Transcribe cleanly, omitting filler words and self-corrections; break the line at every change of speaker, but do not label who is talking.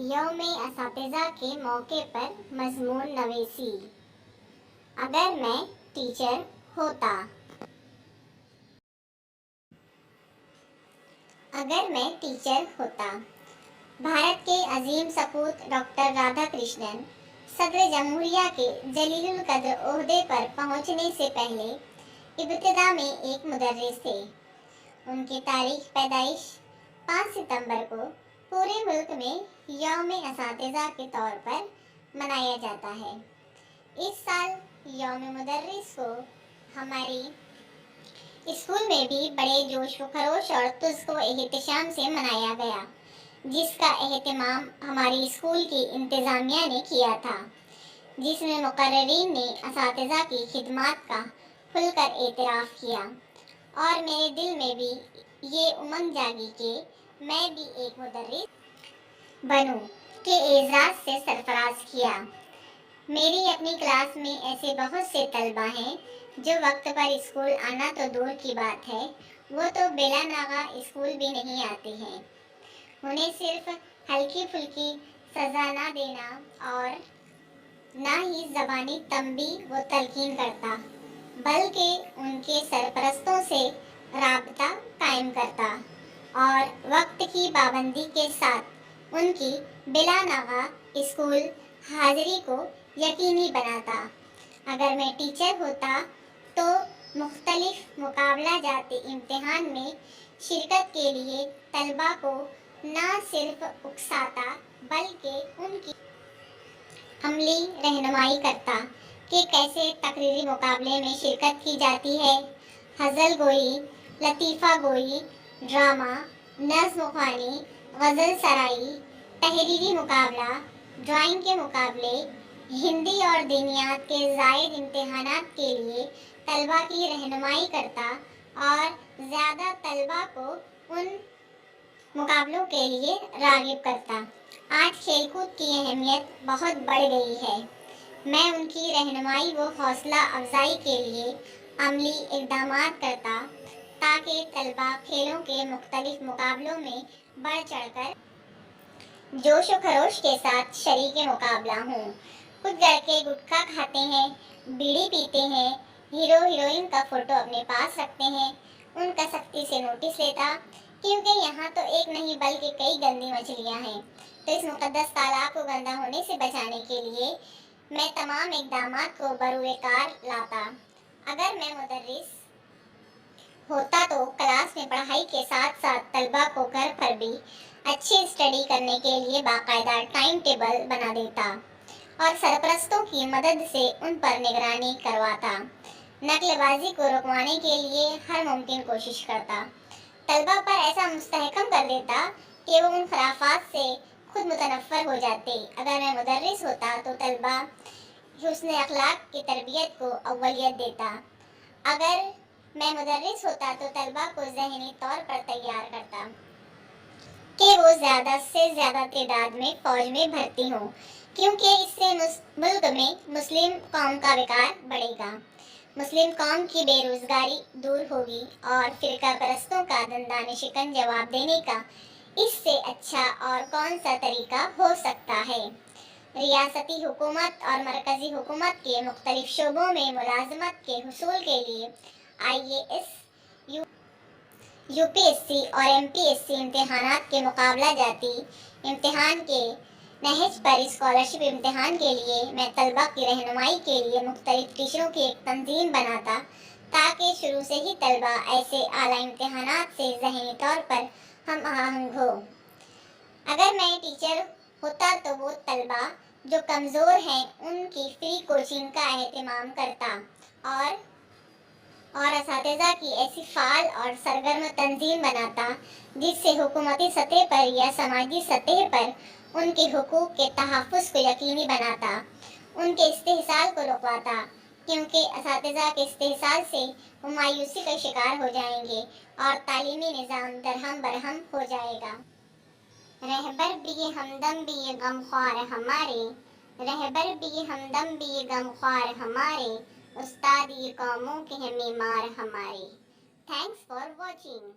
یوم اساتذہ کے موقع پر مضمون نویسی۔ اگر میں ٹیچر ہوتا۔ اگر میں ٹیچر ہوتا۔ بھارت کے عظیم سپوت ڈاکٹر رادھا کرشنن صدر جمہوریہ کے جلیل القدر عہدے پر پہنچنے سے پہلے ابتدا میں ایک مدرس تھے۔ ان کی تاریخ پیدائش 5 ستمبر کو پورے ملک میں یوم اساتذہ کے طور پر منایا جاتا ہے۔ اس سال یوم مدرس کو ہماری اسکول میں بھی بڑے جوش و خروش اور تزک و احتشام سے منایا گیا، جس کا اہتمام ہماری اسکول کی انتظامیہ نے کیا تھا، جس میں مقررین نے اساتذہ کی خدمات کا کھل کر اعتراف کیا، اور میرے دل میں بھی یہ امنگ جاگی کہ میں بھی ایک مدرس بنوں کے اعزاز سے سرفراز کیا۔ میری اپنی کلاس میں ایسے بہت سے طلبہ ہیں جو وقت پر اسکول آنا تو دور کی بات ہے، وہ تو بلا ناغہ اسکول بھی نہیں آتے ہیں۔ انہیں صرف ہلکی پھلکی سزا نہ دینا اور نہ ہی زبانی تنبیہ و تلقین کرتا، بلکہ ان کے سرپرستوں سے رابطہ قائم کرتا اور وقت کی پابندی کے ساتھ ان کی بلا ناغہ اسکول حاضری کو یقینی بناتا۔ اگر میں ٹیچر ہوتا تو مختلف مقابلہ جاتی امتحان میں شرکت کے لیے طلبہ کو نہ صرف اکساتا بلکہ ان کی عملی رہنمائی کرتا کہ کیسے تقریری مقابلے میں شرکت کی جاتی ہے، غزل گوئی، لطیفہ گوئی، ڈرامہ، نظم خوانی، غزل سرائی، تحریری مقابلہ، ڈرائنگ کے مقابلے، ہندی اور دینیات کے زائد امتحانات کے لیے طلبہ کی رہنمائی کرتا اور زیادہ طلبہ کو ان مقابلوں کے لیے راغب کرتا۔ آج کھیل کود کی اہمیت بہت بڑھ گئی ہے۔ میں ان کی رہنمائی و حوصلہ افزائی کے لیے عملی اقدامات کرتا تاکہ طلبہ کھیلوں کے مختلف مقابلوں میں بڑھ چڑھ کر جوش و خروش کے ساتھ شریک مقابلہ ہوں۔ کچھ لڑکے گٹکھا کھاتے ہیں، بیڑی پیتے ہیں، ہیرو ہیروئن کا فوٹو اپنے پاس رکھتے ہیں۔ ان کا سختی سے نوٹس لیتا، کیونکہ یہاں تو ایک نہیں بلکہ کئی گندی مچھلیاں ہیں، تو اس مقدس تالاب کو گندا ہونے سے بچانے کے لیے میں تمام اقدامات کو بروئے کار لاتا۔ اگر میں مدرس ہوتا تو کلاس میں پڑھائی کے ساتھ ساتھ طلبہ کو گھر پر بھی اچھی اسٹڈی کرنے کے لیے باقاعدہ ٹائم ٹیبل بنا دیتا اور سرپرستوں کی مدد سے ان پر نگرانی کرواتا۔ نقل بازی کو رکوانے کے لیے ہر ممکن کوشش کرتا۔ طلبہ پر ایسا مستحکم کر دیتا کہ وہ ان خرافات سے خود متنفر ہو جاتے۔ اگر میں مدرس ہوتا تو طلبہ حسن اخلاق کی تربیت کو اولویت دیتا۔ اگر میں مدرس ہوتا تو طلبہ کو ذہنی طور پر تیار کرتا کہ وہ زیادہ سے زیادہ تعداد میں فوج میں بھرتی ہوں، کیونکہ اس سے ملک میں مسلم قوم کا وقار بڑھے گا، مسلم قوم کی بے روزگاری دور ہوگی اور فرقہ پرستوں کا دندانہ شکن جواب دینے کا اس سے اچھا اور کون سا طریقہ ہو سکتا ہے۔ ریاستی حکومت اور مرکزی حکومت کے مختلف شعبوں میں ملازمت کے حصول کے لیے IAS، UPSC اور MPSC امتحانات کے مقابلہ جاتی امتحان کے نہج پر اسکالرشپ امتحان کے لیے میں طلبہ کی رہنمائی کے لیے مختلف ٹیچروں کی ایک تنظیم بناتا تاکہ شروع سے ہی طلبہ ایسے اعلیٰ امتحانات سے ذہنی طور پر ہم آہنگ ہو۔ اگر میں ٹیچر ہوتا تو وہ طلبہ جو کمزور ہیں ان کی فری کوچنگ کا اہتمام کرتا اور اساتذہ کی ایسی فعال اور سرگرم تنظیم بناتا جس سے حکومتی سطح پر یا سماجی سطح پر ان کے حقوق کے تحفظ کو یقینی بناتا، ان کے استحصال کو رکواتا، کیونکہ اساتذہ کے استحصال سے وہ مایوسی کا شکار ہو جائیں گے اور تعلیمی نظام درہم برہم ہو جائے گا۔ رہبر بھی ہمدم بھی غمخوار ہمارے، رہبر بھی ہمدم بھی غمخوار ہمارے، استاد یہ قوموں کے ہیں معمار ہمارے۔ Thanks for watching.